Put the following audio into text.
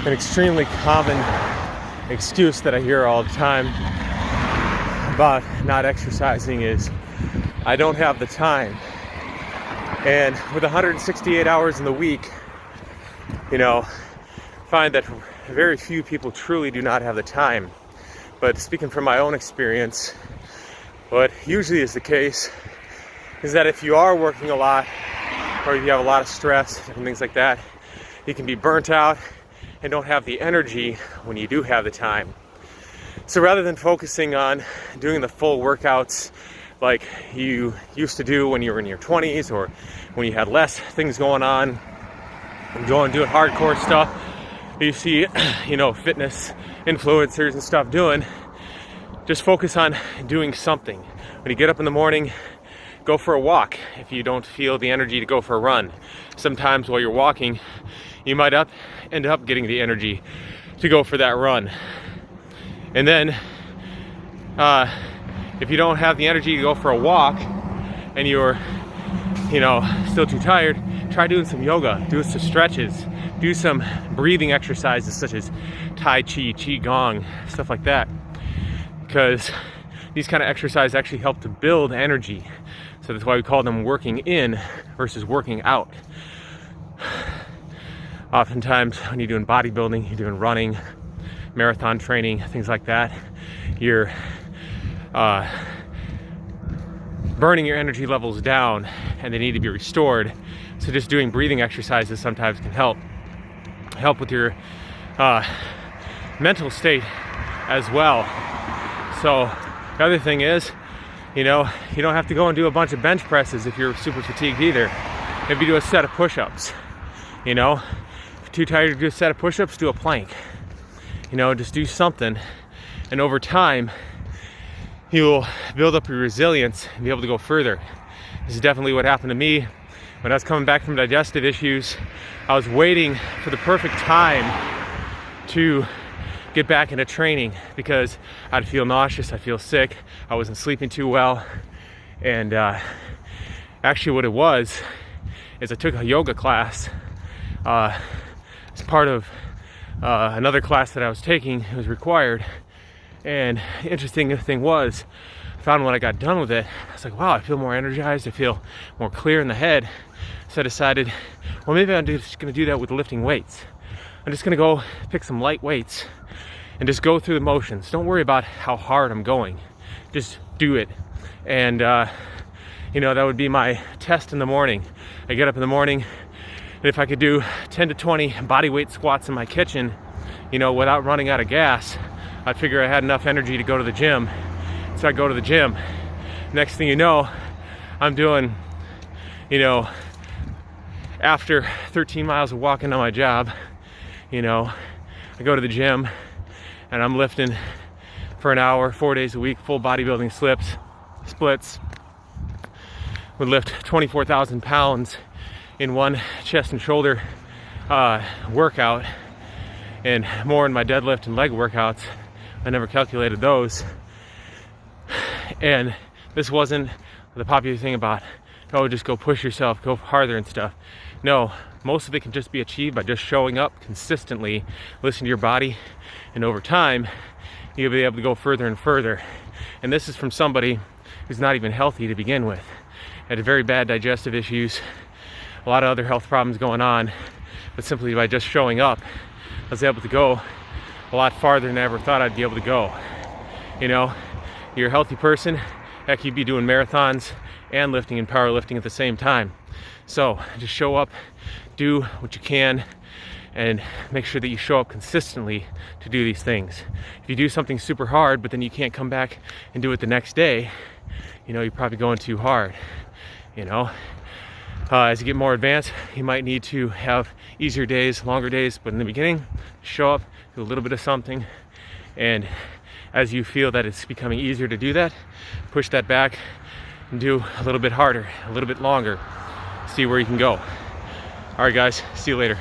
An extremely common excuse that I hear all the time about not exercising is, I don't have the time. And with 168 hours in the week, find that very few people truly do not have the time. But speaking from my own experience, what usually is the case is that if you are working a lot, or if you have a lot of stress and things like that, you can be burnt out and don't have the energy when you do have the time. So rather than focusing on doing the full workouts like you used to do when you were in your 20s, or when you had less things going on, and going doing hardcore stuff you see fitness influencers and stuff doing, just focus on doing something. When you get up in the morning, go for a walk if you don't feel the energy to go for a run. Sometimes while you're walking, you might end up getting the energy to go for that run. And then if you don't have the energy to go for a walk and you're still too tired, try doing some yoga, do some stretches, do some breathing exercises such as Tai Chi, Qigong, stuff like that. Because these kind of exercises actually help to build energy. So that's why we call them working in versus working out. Oftentimes when you're doing bodybuilding, you're doing running, marathon training, things like that, you're burning your energy levels down and they need to be restored. So just doing breathing exercises sometimes can help with your mental state as well. So the other thing is, you don't have to go and do a bunch of bench presses if you're super fatigued either. Maybe do a set of push-ups. If you're too tired to do a set of push-ups, do a plank. Just do something, and over time you'll build up your resilience and be able to go further. This is definitely what happened to me when I was coming back from digestive issues. I was waiting for the perfect time to get back into training because I'd feel nauseous, I'd feel sick, I wasn't sleeping too well. And actually what it was is I took a yoga class as part of another class that I was taking. It was required. And the interesting thing was, I found when I got done with it, I was like, wow, I feel more energized, I feel more clear in the head. So I decided, well, maybe I'm just going to do that with lifting weights. I'm just going to go pick some light weights and just go through the motions. Don't worry about how hard I'm going. Just do it. And, that would be my test in the morning. I get up in the morning, and if I could do 10 to 20 body weight squats in my kitchen, without running out of gas, I figure I had enough energy to go to the gym. So I go to the gym. Next thing you know, I'm doing, after 13 miles of walking to my job, I go to the gym and I'm lifting for an hour, 4 days a week, full bodybuilding splits. Would lift 24,000 pounds in one chest and shoulder workout, and more in my deadlift and leg workouts. I never calculated those. And this wasn't the popular thing about, just go push yourself, go harder and stuff. No, most of it can just be achieved by just showing up consistently, listen to your body, and over time, you'll be able to go further and further. And this is from somebody who's not even healthy to begin with. Had very bad digestive issues, a lot of other health problems going on, but simply by just showing up, I was able to go a lot farther than I ever thought I'd be able to go. You're a healthy person, heck, you'd be doing marathons and lifting and powerlifting at the same time. So just show up, do what you can, and make sure that you show up consistently to do these things. If you do something super hard, but then you can't come back and do it the next day, you're probably going too hard. As you get more advanced, you might need to have easier days, longer days, but in the beginning, show up, do a little bit of something, and as you feel that it's becoming easier to do that, push that back and do a little bit harder, a little bit longer, see where you can go. All right, guys, see you later.